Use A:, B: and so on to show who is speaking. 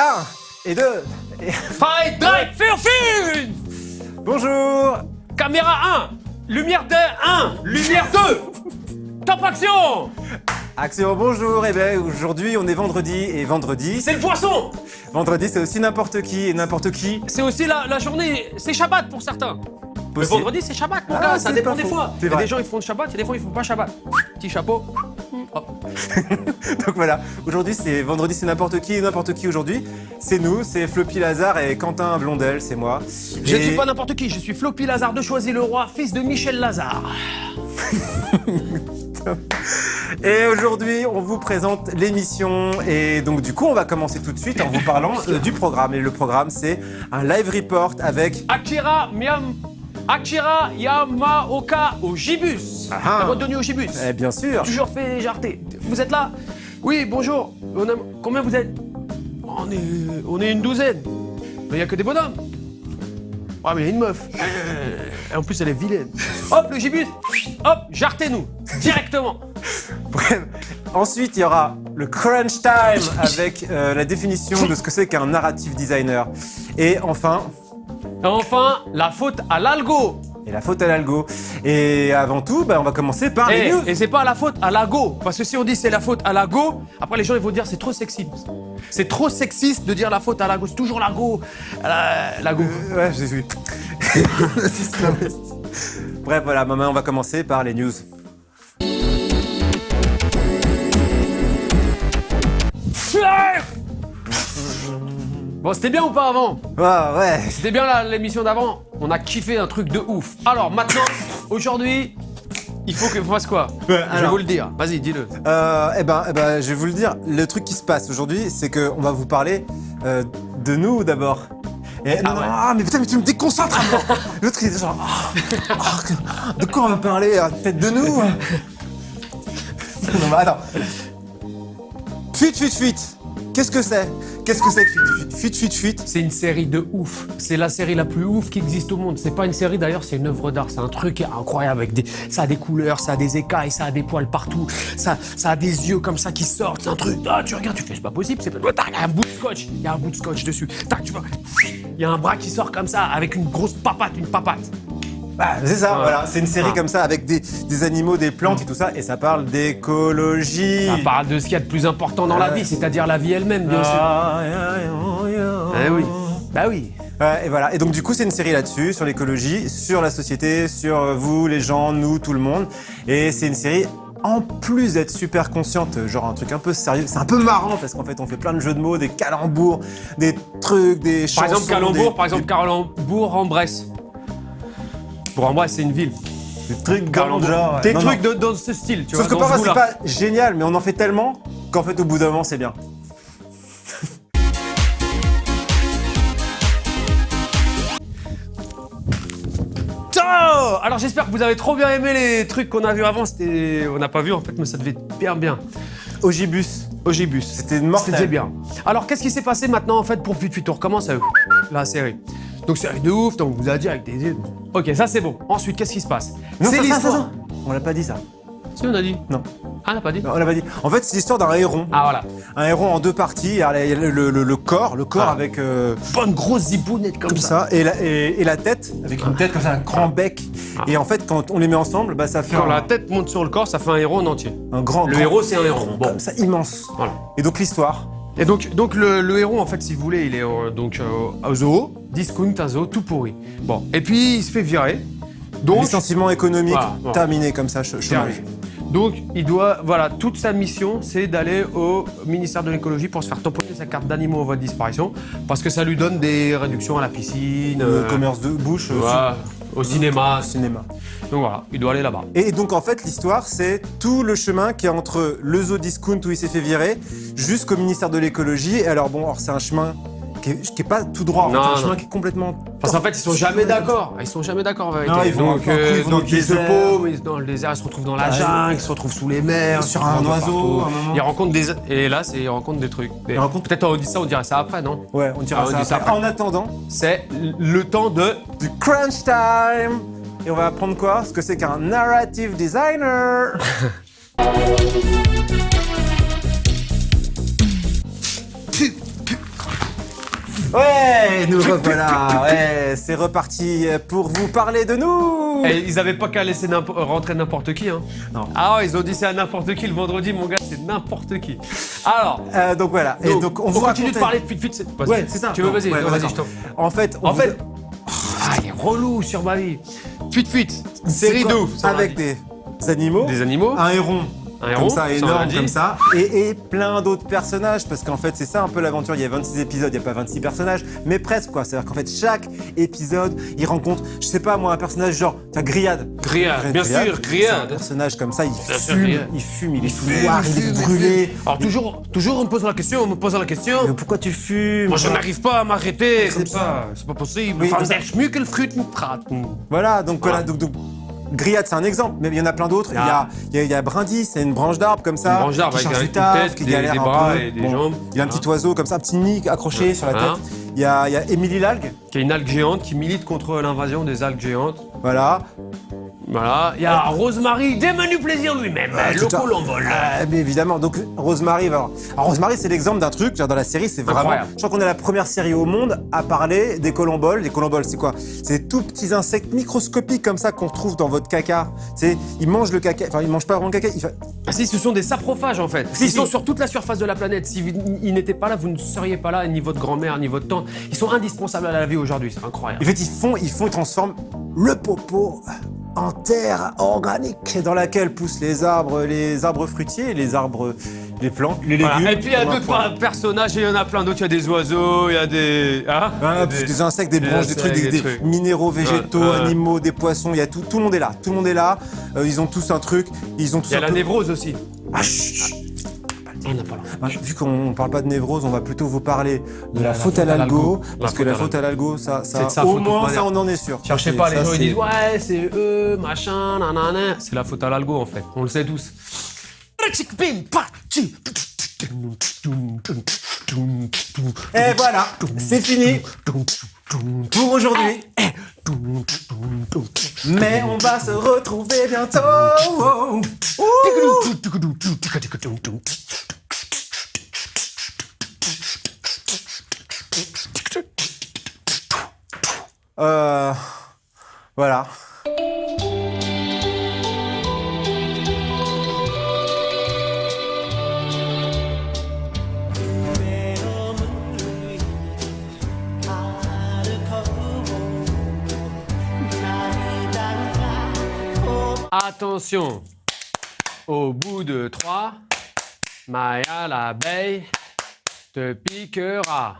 A: un, et deux, et...
B: Fight, drive, fear, film.
A: Bonjour.
B: Caméra 1, lumière 1, lumière 2. Top action.
A: Action, bonjour. Et bien aujourd'hui on est vendredi, et vendredi...
B: C'est le poisson.
A: Vendredi c'est aussi n'importe qui, et n'importe qui...
B: C'est aussi la journée, c'est Shabbat pour certains. Le vendredi c'est Shabbat mon gars, ça
A: c'est
B: dépend
A: pas
B: des
A: faux.
B: fois.
A: C'est
B: Il y a
A: vrai.
B: des gens ils font de Shabbat, il y a des fois ils font pas Shabbat. Petit chapeau. Hop.
A: Donc voilà, aujourd'hui c'est vendredi, c'est n'importe qui, et n'importe qui aujourd'hui. C'est nous, c'est Floppy Lazare et Quentin Blondel, c'est moi.
B: Je ne
A: Et-
B: suis pas n'importe qui, je suis Floppy Lazare de Choisy-le-Roi, fils de Michel Lazare.
A: Et aujourd'hui, on vous présente l'émission et donc du coup, on va commencer tout de suite en vous parlant du programme. Et le programme, c'est un live report avec...
B: Akira Yamaoka au Gibus.
A: Ah.
B: La boîte de nuit au Gibus.
A: Eh bien sûr.
B: Toujours fait jarter. Vous êtes là? Oui, bonjour. Combien vous êtes? On est une douzaine. Mais il n'y a que des bonhommes. Ah, mais il y a une meuf. Et en plus, elle est vilaine. Hop, le Gibus. Hop, jartez-nous. Directement.
A: Bref. Ensuite, il y aura le crunch time avec la définition de ce que c'est qu'un narrative designer. Et enfin,
B: La faute à l'algo.
A: et la faute à l'algo. Et avant tout, on va commencer par les news.
B: Et c'est pas la faute à la go. Parce que si on dit c'est la faute à la go, après les gens ils vont dire c'est trop sexiste. C'est trop sexiste de dire la faute à la go. C'est toujours la go. La go.
A: Ouais, je suis. Bref, voilà, maman, on va commencer par les news.
B: Bon, c'était bien ou pas avant?
A: Ah ouais.
B: C'était bien l'émission d'avant. On a kiffé un truc de ouf. Alors maintenant, aujourd'hui, il faut que je fasse quoi? Je vais
A: alors.
B: vous le dire. Vas-y, dis-le.
A: Je vais vous le dire. Le truc qui se passe aujourd'hui, c'est qu'on va vous parler de nous d'abord. Et, non,
B: ouais.
A: mais putain, mais tu me déconcentres à mort. L'autre, il est genre... de quoi on va parler? Peut-être de nous? Non, mais attends. Fuite. Qu'est-ce que c'est? Qu'est-ce que c'est que fuite?
B: C'est une série de ouf. C'est la série la plus ouf qui existe au monde. C'est pas une série d'ailleurs, c'est une œuvre d'art. C'est un truc incroyable avec ça a des couleurs, ça a des écailles, ça a des poils partout, ça a des yeux comme ça qui sortent. C'est un truc. Ah, tu regardes, tu fais c'est pas possible. C'est pas. Tac, il y a un bout de scotch. Il y a un bout de scotch dessus. Tac, tu vois. Il y a un bras qui sort comme ça avec une grosse papate, une papate.
A: C'est ça,
B: Ouais.
A: voilà. C'est une série comme ça avec des animaux, des plantes et tout ça. Et ça parle d'écologie.
B: Ça parle de ce qu'il y a de plus important dans la vie, c'est-à-dire la vie elle-même, bien sûr. Eh oui. Bah oui.
A: Ouais, et voilà. Et donc du coup, c'est une série là-dessus, sur l'écologie, sur la société, sur vous, les gens, nous, tout le monde. Et c'est une série, en plus d'être super consciente, genre un truc un peu sérieux, c'est un peu marrant parce qu'en fait, on fait plein de jeux de mots, des calembours, des trucs, des chansons.
B: Par exemple, Calembour en Bresse. Bourg-en-Bresse, c'est une ville.
A: des trucs dans le genre.
B: Des
A: Non,
B: trucs
A: non.
B: dans ce style, tu
A: Sauf que
B: vois.
A: parfois,
B: dans ce
A: c'est
B: goût-là.
A: pas génial, mais on en fait tellement qu'en fait, au bout d'un moment, c'est bien.
B: Oh, alors j'espère que vous avez trop bien aimé les trucs qu'on a vus avant. On n'a pas vu en fait, mais ça devait être bien.
A: Ogibus.
B: Ogibus.
A: C'était mortel.
B: C'était bien. Alors qu'est-ce qui s'est passé maintenant en fait pour Fuite? On recommence avec la série. Donc série de ouf, donc on vous a dit avec des idées. Ok, ça c'est bon. Ensuite, qu'est-ce qui se passe?
A: Non,
B: C'est
A: ça.
B: l'histoire.
A: On l'a pas dit ça.
B: Si on a dit.
A: Non.
B: Ah, on n'a pas dit.
A: Non, on l'a pas dit. En fait, c'est l'histoire d'un héron.
B: Ah voilà.
A: Un héron en deux parties. Alors, il y a le corps
B: Ah.
A: avec
B: Bonne grosse zibounette comme
A: ça, et la tête, avec une tête comme ça, un grand bec. Et en fait, quand on les met ensemble, ça fait
B: Quand la tête monte sur le corps, ça fait un héros en entier.
A: un grand.
B: Le
A: grand-
B: héros, c'est un héron. Bon.
A: Comme ça, immense.
B: Voilà.
A: Et donc l'histoire.
B: Et donc le héros, en fait, si vous voulez, il est au zoo, discount, un zoo tout pourri. Bon, et puis il se fait virer. Donc,
A: Licenciement économique
B: Voilà.
A: terminé comme ça, chômage.
B: donc il doit, voilà, toute sa mission, c'est d'aller au ministère de l'écologie pour se faire tamponner sa carte d'animaux en voie de disparition, parce que ça lui donne des réductions à la piscine,
A: Le commerce de bouche,
B: voilà, au cinéma.
A: cinéma.
B: Donc voilà, il doit aller là-bas.
A: Et donc en fait l'histoire c'est tout le chemin qui est entre le zoo discount où il s'est fait virer jusqu'au ministère de l'écologie. Et alors c'est un chemin qui est pas tout droit, en fait,
B: Non,
A: c'est un
B: non.
A: chemin qui est complètement...
B: Parce qu'en fait, ils sont jamais d'accord. Ils sont jamais d'accord en vérité.
A: Non, ils vont
B: donc,
A: un coup, ils vont dans le
B: ils se
A: désert.
B: pauvent, dans le désert, ils se retrouvent dans la jungle, ils se retrouvent sous les mers,
A: Sur
B: ils se
A: un
B: retrouvent
A: oiseau,
B: partout.
A: à un moment.
B: Ils rencontrent des... Et là, ils rencontrent des trucs.
A: Ils rencontrent-
B: Peut-être on dit ça, on dirait ça après, non?
A: Ouais, on dira
B: Ah, on dit
A: ça
B: ça
A: après.
B: après.
A: En attendant,
B: C'est le temps de...
A: du crunch time. Et on va apprendre quoi? Ce que c'est qu'un narrative designer. Ouais, nous revoilà. Ouais, c'est reparti pour vous parler de nous.
B: Et ils avaient pas qu'à laisser rentrer n'importe qui, hein.
A: Non.
B: Ah ouais, ils ont dit c'est à n'importe qui le vendredi, mon gars, c'est n'importe qui. Alors,
A: Donc voilà. Et donc on vous
B: continue
A: racontait-
B: de parler de vite.
A: Ouais, c'est ça.
B: Tu veux,
A: Non,
B: vas-y,
A: ouais,
B: vas-y,
A: d'accord.
B: je t'en.
A: En fait,
B: En fait, ah, il est relou sur ma vie. Fuite, série de ouf. ça, on a
A: avec
B: dit.
A: des animaux,
B: Des animaux.
A: un héron.
B: Un héron,
A: Comme ça,
B: ça, on a
A: énorme,
B: dit.
A: comme ça. Et plein d'autres personnages, parce qu'en fait, c'est ça un peu l'aventure. Il y a 26 épisodes, il n'y a pas 26 personnages, mais presque, quoi. C'est-à-dire qu'en fait, chaque épisode, il rencontre, je sais pas moi, un personnage genre, t'as Grillade.
B: Grillade, bien sûr,
A: C'est un
B: Grillade.
A: personnage comme ça, il
B: Bien sûr,
A: fume,
B: Grillade.
A: il est tout noir, il est brûlé.
B: Alors toujours on me pose la question.
A: Mais pourquoi tu fumes?
B: Moi je n'arrive pas à m'arrêter
A: Je
B: comme
A: sais
B: ça, c'est pas possible.
A: Oui,
B: Enfin,
A: ça-
B: c'est mieux que le fruit de frappe.
A: Voilà, donc voilà, donc Grillade, c'est un exemple, mais il y en a plein d'autres.
B: Ah.
A: Il y a Brindis, c'est une branche d'arbre comme ça,
B: Une branche d'arbre
A: qui
B: avec
A: charge
B: une
A: du taf,
B: tête,
A: qui
B: des
A: galère un
B: bras
A: peu.
B: et des jambes.
A: Il a un petit oiseau comme ça, un petit nid accroché sur la
B: Hein.
A: tête. Il y a Émilie l'algue,
B: Qui est une algue géante qui milite contre l'invasion des algues géantes.
A: voilà.
B: Voilà. Il y a Rosemary, des menus plaisir lui-même, le
A: Tout à-
B: colombol.
A: Mais évidemment, donc Rosemary, alors Rosemary c'est l'exemple d'un truc, genre, dans la série c'est vraiment,
B: Incroyable.
A: je crois qu'on est la première série au monde à parler des colomboles. Les colomboles c'est quoi? C'est des tout petits insectes microscopiques comme ça qu'on retrouve dans votre caca. C'est, ils mangent le caca, enfin ils mangent pas vraiment le caca,
B: Ah si, ce sont des saprophages en fait.
A: Si,
B: Ils
A: si.
B: sont sur toute la surface de la planète. Si ils n'étaient pas là, vous ne seriez pas là, ni votre grand-mère, ni votre tante. Ils sont indispensables à la vie aujourd'hui, c'est incroyable.
A: En fait, ils transforment le popo en terre organique dans laquelle poussent les arbres fruitiers, les plantes, les légumes.
B: Voilà. Et puis il y a
A: comme un
B: d'autres
A: poivre.
B: personnages, et il y en a plein d'autres. Il y a des oiseaux, il y a des. Hein
A: Ah, des insectes, des branches, des trucs, des
B: trucs.
A: minéraux, végétaux,
B: Ouais.
A: animaux, des poissons, il y a tout le monde est là. Tout le monde est là. Ils ont tous un truc. Ils ont tous
B: Il y a
A: un
B: la
A: peu-
B: névrose aussi.
A: Ah, chut, chut.
B: On n'a pas là.
A: Ah, vu qu'on parle pas de névrose, on va plutôt vous parler de la faute à l'algo. Parce que la faute à l'algo, ça
B: C'est de sa
A: au
B: faute,
A: moins,
B: de toute
A: ça,
B: manière.
A: on en est sûr.
B: Cherchez
A: Ça,
B: pas, les
A: ça,
B: gens ils
A: c'est-
B: disent ouais, c'est eux, machin, nanana. C'est la faute à l'algo en fait. On le sait tous.
A: Et voilà, c'est fini pour aujourd'hui. Mais on va se retrouver bientôt. Voilà.
B: Attention, au bout de 3, Maya l'abeille te piquera.